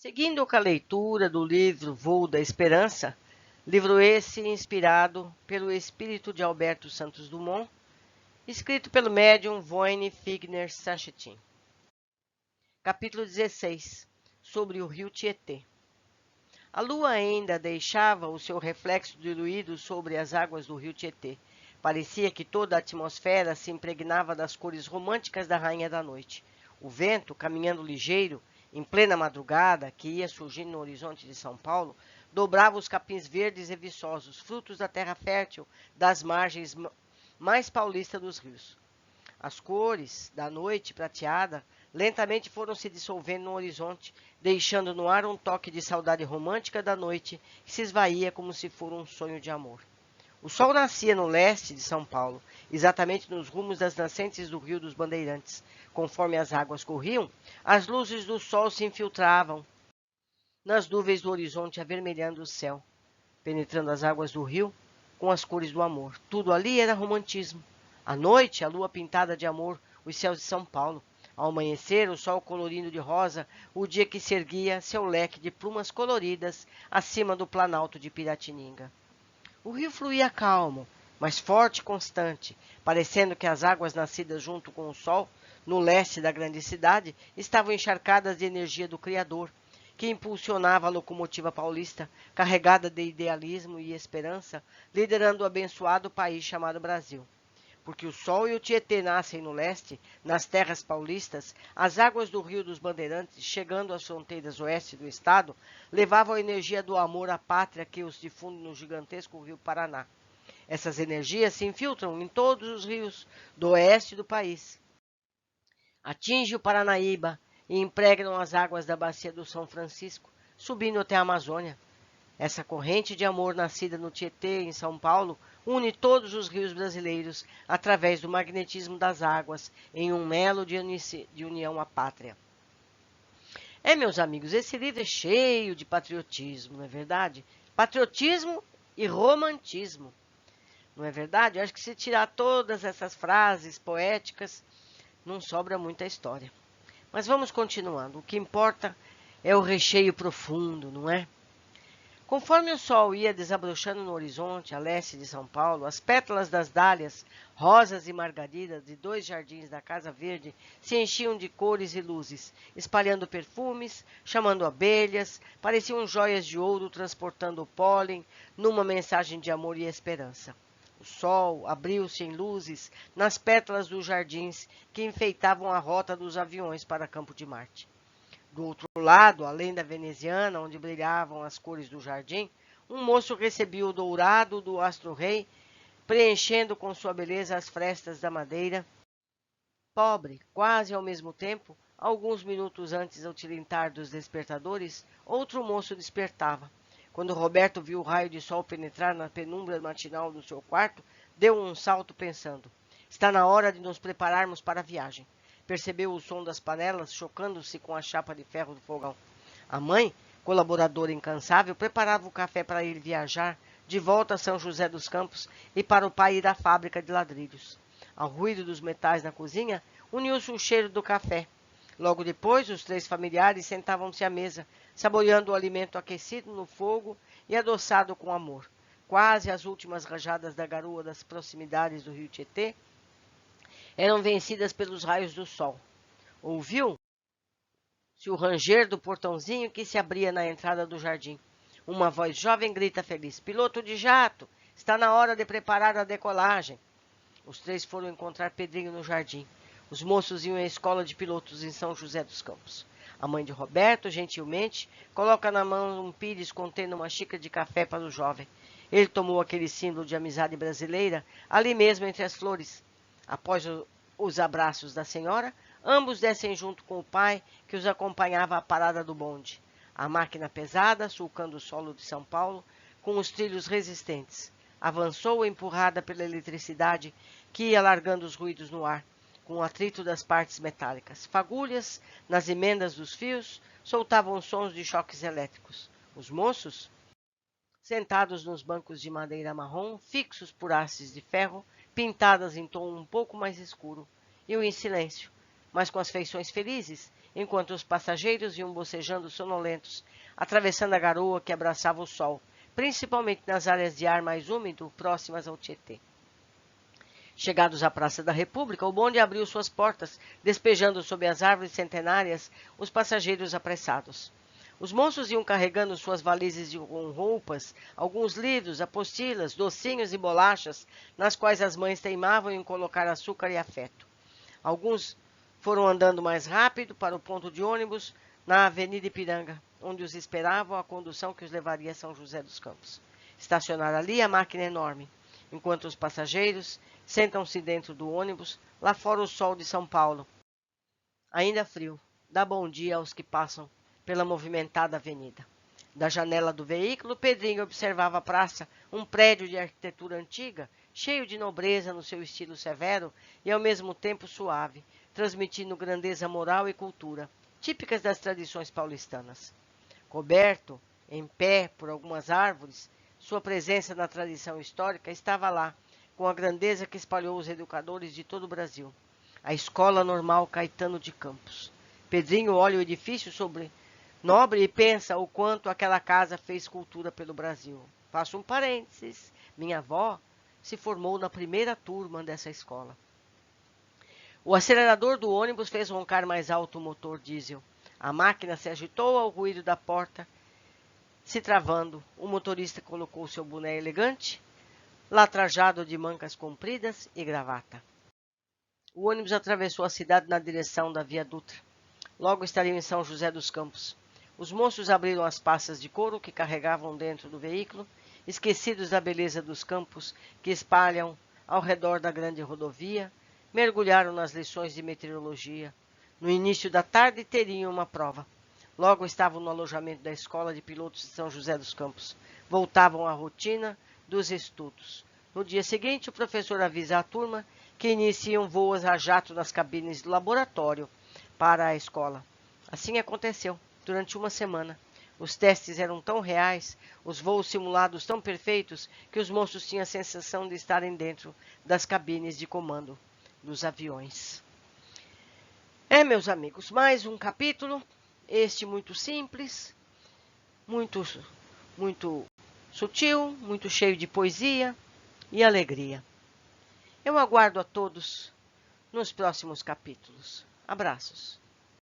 Seguindo com a leitura do livro Voo da Esperança, livro esse inspirado pelo espírito de Alberto Santos Dumont, escrito pelo médium Voine Figner Sanchetin. Capítulo 16, sobre o rio Tietê. A lua ainda deixava o seu reflexo diluído sobre as águas do rio Tietê. Parecia que toda a atmosfera se impregnava das cores românticas da Rainha da Noite. O vento, caminhando ligeiro, em plena madrugada, que ia surgindo no horizonte de São Paulo, dobrava os capins verdes e viçosos, frutos da terra fértil das margens mais paulistas dos rios. As cores da noite prateada lentamente foram se dissolvendo no horizonte, deixando no ar um toque de saudade romântica da noite que se esvaía como se for um sonho de amor. O sol nascia no leste de São Paulo, exatamente nos rumos das nascentes do Rio dos Bandeirantes. Conforme as águas corriam, as luzes do sol se infiltravam nas nuvens do horizonte, avermelhando o céu, penetrando as águas do rio com as cores do amor. Tudo ali era romantismo. À noite, a lua pintada de amor, os céus de São Paulo. Ao amanhecer, o sol colorindo de rosa, o dia que se erguia seu leque de plumas coloridas acima do planalto de Piratininga. O rio fluía calmo, mas forte e constante, parecendo que as águas nascidas junto com o sol, no leste da grande cidade, estavam encharcadas de energia do Criador, que impulsionava a locomotiva paulista, carregada de idealismo e esperança, liderando o abençoado país chamado Brasil. Porque o Sol e o Tietê nascem no leste, nas terras paulistas, as águas do Rio dos Bandeirantes, chegando às fronteiras oeste do estado, levavam a energia do amor à pátria que os difunde no gigantesco rio Paraná. Essas energias se infiltram em todos os rios do oeste do país. Atinge o Paranaíba e impregnam as águas da bacia do São Francisco, subindo até a Amazônia. Essa corrente de amor nascida no Tietê, em São Paulo, une todos os rios brasileiros através do magnetismo das águas em um elo de união à pátria. Meus amigos, esse livro é cheio de patriotismo, não é verdade? Patriotismo e romantismo, não é verdade? Eu acho que se tirar todas essas frases poéticas, não sobra muita história. Mas vamos continuando. O que importa é o recheio profundo, não é? Conforme o sol ia desabrochando no horizonte, a leste de São Paulo, as pétalas das dálias, rosas e margaridas de 2 jardins da Casa Verde se enchiam de cores e luzes, espalhando perfumes, chamando abelhas, pareciam joias de ouro transportando o pólen numa mensagem de amor e esperança. O sol abriu-se em luzes nas pétalas dos jardins que enfeitavam a rota dos aviões para Campo de Marte. Do outro lado, além da veneziana, onde brilhavam as cores do jardim, um moço recebia o dourado do astro-rei, preenchendo com sua beleza as frestas da madeira. Pobre, quase ao mesmo tempo, alguns minutos antes do tilintar dos despertadores, outro moço despertava. Quando Roberto viu o raio de sol penetrar na penumbra matinal do seu quarto, deu um salto pensando: está na hora de nos prepararmos para a viagem. Percebeu o som das panelas chocando-se com a chapa de ferro do fogão. A mãe, colaboradora incansável, preparava o café para ir viajar de volta a São José dos Campos e para o pai ir à fábrica de ladrilhos. Ao ruído dos metais na cozinha, uniu-se o cheiro do café. Logo depois, os 3 familiares sentavam-se à mesa, saboreando o alimento aquecido no fogo e adoçado com amor. Quase as últimas rajadas da garoa das proximidades do rio Tietê eram vencidas pelos raios do sol. Ouviu-se o ranger do portãozinho que se abria na entrada do jardim. Uma voz jovem grita feliz: piloto de jato, está na hora de preparar a decolagem. Os 3 foram encontrar Pedrinho no jardim. Os moços iam à escola de pilotos em São José dos Campos. A mãe de Roberto, gentilmente, coloca na mão um pires contendo uma xícara de café para o jovem. Ele tomou aquele símbolo de amizade brasileira ali mesmo entre as flores. Após os abraços da senhora, ambos descem junto com o pai, que os acompanhava à parada do bonde. A máquina pesada, sulcando o solo de São Paulo, com os trilhos resistentes. Avançou empurrada pela eletricidade, que ia largando os ruídos no ar, com o atrito das partes metálicas. Fagulhas, nas emendas dos fios, soltavam sons de choques elétricos. Os moços, sentados nos bancos de madeira marrom, fixos por hastes de ferro, pintadas em tom um pouco mais escuro, iam em silêncio, mas com as feições felizes, enquanto os passageiros iam bocejando sonolentos, atravessando a garoa que abraçava o sol, principalmente nas áreas de ar mais úmido próximas ao Tietê. Chegados à Praça da República, o bonde abriu suas portas, despejando sob as árvores centenárias os passageiros apressados. Os moços iam carregando suas valizes com roupas, alguns livros, apostilas, docinhos e bolachas, nas quais as mães teimavam em colocar açúcar e afeto. Alguns foram andando mais rápido para o ponto de ônibus na Avenida Ipiranga, onde os esperavam a condução que os levaria a São José dos Campos. Estacionaram ali a máquina enorme, enquanto os passageiros sentam-se dentro do ônibus, lá fora o sol de São Paulo, ainda frio, dá bom dia aos que passam pela movimentada avenida. Da janela do veículo, Pedrinho observava a praça, um prédio de arquitetura antiga, cheio de nobreza no seu estilo severo e ao mesmo tempo suave, transmitindo grandeza moral e cultura, típicas das tradições paulistanas. Coberto, em pé, por algumas árvores, sua presença na tradição histórica estava lá, com a grandeza que espalhou os educadores de todo o Brasil. A Escola Normal Caetano de Campos. Pedrinho olha o edifício nobre e pensa o quanto aquela casa fez cultura pelo Brasil. Faço um parênteses. Minha avó se formou na primeira turma dessa escola. O acelerador do ônibus fez roncar mais alto o motor diesel. A máquina se agitou ao ruído da porta, se travando. O motorista colocou seu boné elegante, lá trajado de mangas compridas e gravata. O ônibus atravessou a cidade na direção da Via Dutra. Logo estariam em São José dos Campos. Os moços abriram as passas de couro que carregavam dentro do veículo, esquecidos da beleza dos campos que espalham ao redor da grande rodovia, mergulharam nas lições de meteorologia. No início da tarde teriam uma prova. Logo estavam no alojamento da Escola de Pilotos de São José dos Campos. Voltavam à rotina dos estudos. No dia seguinte, o professor avisa à turma que iniciam voos a jato nas cabines do laboratório para a escola. Assim aconteceu. Durante uma semana, os testes eram tão reais, os voos simulados tão perfeitos, que os moços tinham a sensação de estarem dentro das cabines de comando dos aviões. Meus amigos, mais um capítulo, este muito simples, muito sutil, muito cheio de poesia e alegria. Eu aguardo a todos nos próximos capítulos. Abraços.